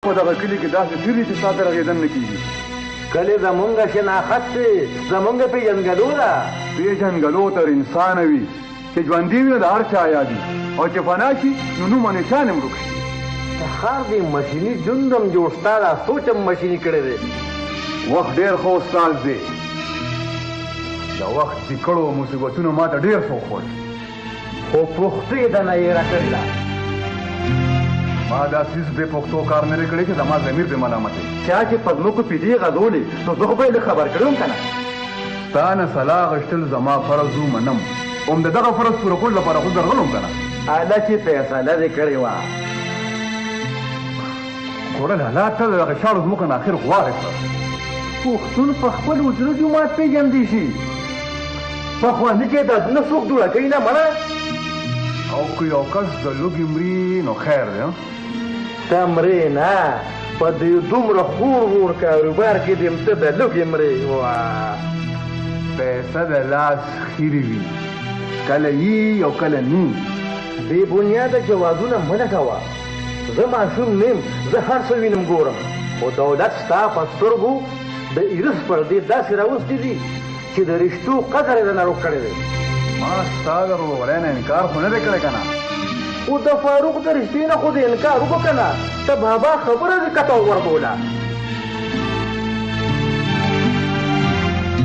په دغه کلي کې داسې ډېر دي چې ستا ته رغېدن نه کېږي. کلي زمونږ شناخت دی، زمونږ پېژنګلو ده. پېژنګلو تر انسانه وي چې ژوندي وي د هر چا یادي او چې فنا شي نو نوم او نشان هم ورک شي. ښار دې مشیني ژوند هم جوړ ستا دا سوچ هم مشیني کړی دی. وخت ډېر ښه استاد دی. د وخت ذکړو مصیبتونو ما ته ډېر څه وخوړ، خو پښتو یې دنه هېره کړې ده. ما داسې هېڅ بې پښتو کار نه دی کړی چې زما ضمیر پرې ملامت دی. چا چې په ځمکو پیډې غځولې نو زه خو به یې لږ خبر کړی وم که نه. ستا نه سلا غشتل زما فرض و منم، هم د دغه فرض پوره کولو لپاره خو درغلم که نه. اله چې فیصله دې کړې وه خوړل حالات ته د دغه شاړو ځمکو نه اخر غوارې کړه. پښتون په خپل وجود جومات پېژندی شي، پخواني کې دردونه څوک جوړه کوي نه منه. او که یو کس د لوږې مري نو خیر دی. ته مرې نه، په دې دومره خور وور کاروبار کې دې ته د لوږې مرې. پیسه د لاس خیرې وي، کله یي او کله نی. بې بنیاده جوازونه مه لټوه. زه ماشوم نیم، زه هر څه وینم ګورم، خو دولت ستا په سترګو د ایرس پر دې داسې راوستي دي چې د رښتو قدر یې رانه روک کړی دی. ما ستا د ورورۍ نه انکار خو نه دی کړی که نه. خو د فاروق د رښتې نه خو د انکار وکړه که نه. ته بابا خبره دې کته وربوله.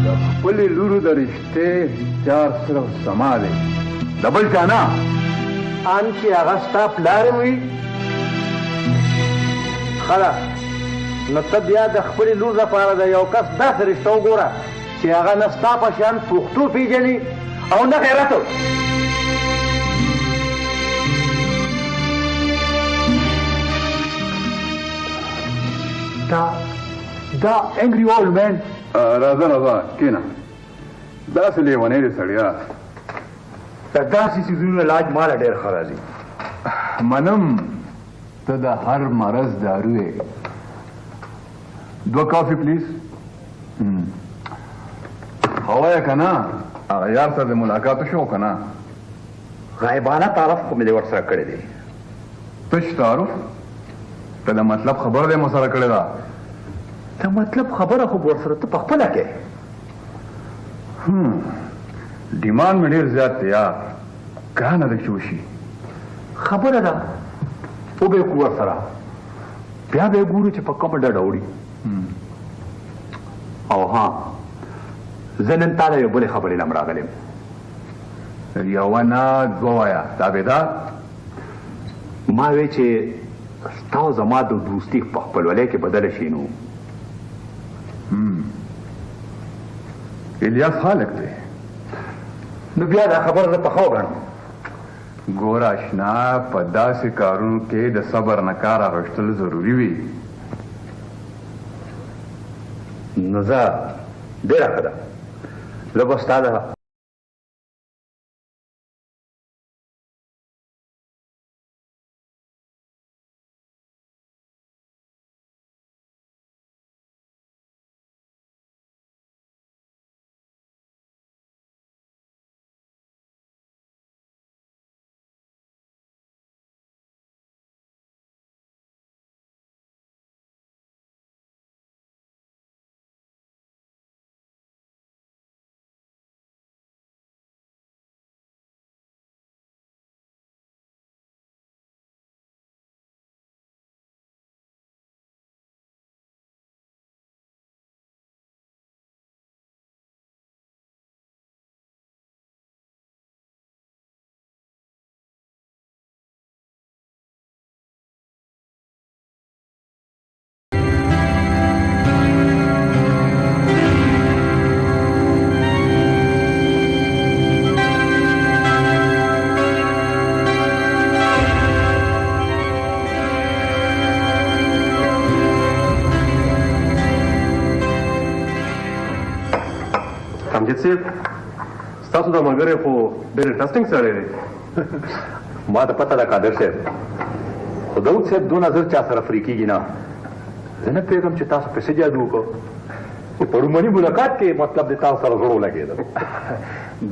د خپلې لورو د رښتې اختیار صرف زما دی، د بل چا نه. ان چې هغه ستا پلار هم وي ښه ده، نو ته بیا د خپلې لور لپاره د یو کس داسې رشته وګوره چې هغه نه ستا په شان پښتو پېژني او نه غیرت. دا انګري اولډ مین. راځه راځه کښېنه. داسې لیونی دی سړیا. د داسې څیزونو علاج ماله ډېر ښه راځي. منم ته د هر مرض دارو یې. 2 کافي پلیز. هوایه که نه هغه یار سره د ملاقات شو که نه؟ غایبانه تعارف خو مې دې ورسره کړی دی. تش تعارف؟ ته د مطلب خبره دې مو سره کړې ده؟ د مطلب خبره خو ورسره ته په خپله کې. ډیمانډ مې ډېر زیات دی یار، ګرانه ده چې وشي. خبره ده وبه یې کړو ورسره، بیا به یې ګورو چې په کومه ډډه وړي. او ها، زه نن تا له یو بلې خبرې نه راغلی یم. یوه نه دوه وایه. تابعدار ما وی چې ستا او زما د دوستي په خپلولۍ کې بدله شي نو الیاس خالق دی. نو بیا دا خبره زه پخه وګڼم. ګوره اشنا، په داسې کارونو کې د صبر نه کار اخیستل ضروري وي. نو زه ډېره ښه ده، زه به ستا د امجد صاحب، ستاسو دا ملګری خو ډېر انټرسټینګ سړی دی. ما ته پته ده قادر صاحب، خو داود صاحب دونه زر چا سره فري کېږي نه. زه نه پوهېږم چې تاسو پسې جادو وکړو. په روماني ملاقات کې مطلب د تاسو سره زړه ولګېده.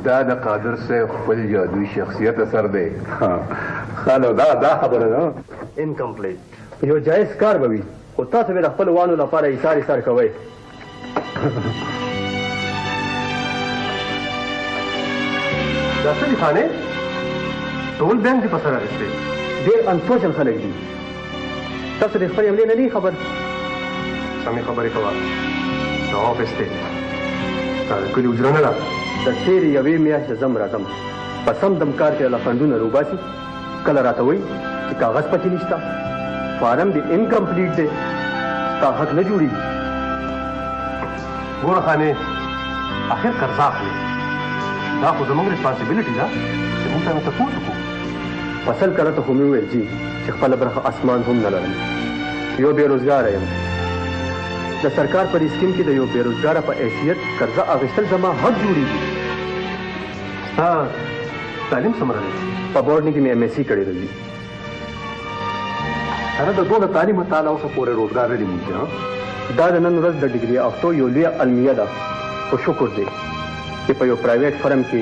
دا د قادر صاحب خپل جادوي شخصیت اثر دی. ښه نو دا خبره ده. انکمپلیټ. یو جایز کار به وي خو تاسو به د خپلو وانو لپاره ایثار کوئ. دا څه دي خانې؟ ټول بینک دې په سر اخیستی. ډېر انسوچل خلک دي. تاسو د خپلې حملې نه دي خبر؟ سمې خبرې کوه. دا آفس دی. دا د کلي حجره نه ده. د تېرې یوې میاشتې ځم راځم په سم دم کار کې له فنډونه روباسي. کله راته وایي چې کاغذ پکې نشته، فارم دې انکمپلیټ دی، ستا حق نه جوړېږي. ګوره خانې، اخر قرضه اخلي. دا خو زموږ ریسپانسیبلټي ده چې موږ ته تپوس وکړو. فصل کله ته خو مې وویل جي چې خپله برخه اسمان هم نه لرم. یو بېروزګاره یم. د سرکار پر اسکیم کې د یو بېروزګاره په حیثیت قرضه اخیستل زما حق جوړېږي. ستا تعلیم څومره دی؟ په بورډنګ کې مې ایم ایس سی کړې ده جي. هغه د دونه تعلیم تعالی اوسه پورې روزګار نه دی موندلی. دا د نن ورځ د ډګري افتو یو لویه المیه ده. خو شکر دی چې په یو پرایویټ فرم کې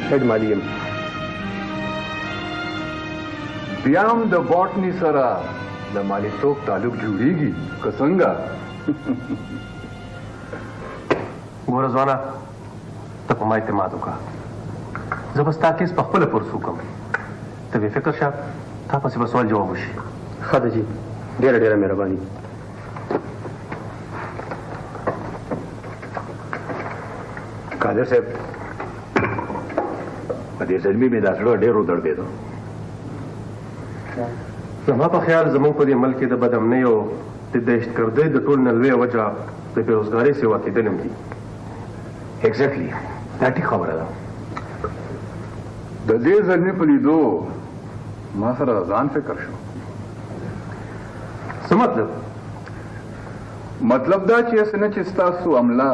هیډ مالي یم. بیا هم د باټني سره د مالیتوب تعلق جوړېږي که څنګه؟ ګوره ځوانه، ته په ما اعتماد وکړه. زه به ستا کیس په خپله پرسو کوم. ته بې فکر شه، تا پسې به سوال جواب وشي. ښه ده جي، ډېره ډېره مهرباني. قادر صاحب، په دې زلمي مې دا زړه ډېر ودړدېده. زما په خیال زموږ په دې ملک کې د بدامنۍ او د دهشتګردۍ د ټول نه لویه وجه د بېروزګارۍ سیوا کېدل هم دي. ایګزیکټلي، دا ټیک خبره ده. د دې زلمي په لیدو ما سره د ځان فکر شو. څه مطلب؟ مطلب دا چې هسې نه چې ستاسو عمله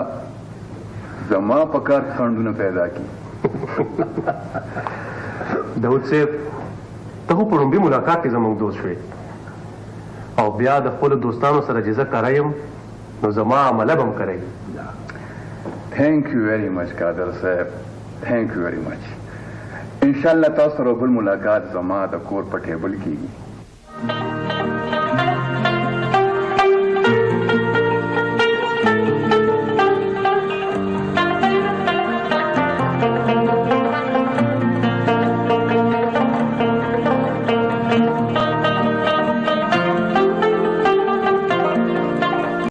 زما په کار خنډونه پیدا کړي. داود صاحب، ته خو په لومړي ملاقات کې زموږ دوست شوې او بیا د خپلو دوستانو سره چې زه کره یم نو زما عمله به هم کره وي. تھینک یو ویری مچ قادر صاحب، تھینک یو ویری مچ. انشاءالله تاسو سره بل ملاقات زما د کور په ټیبل کېږي.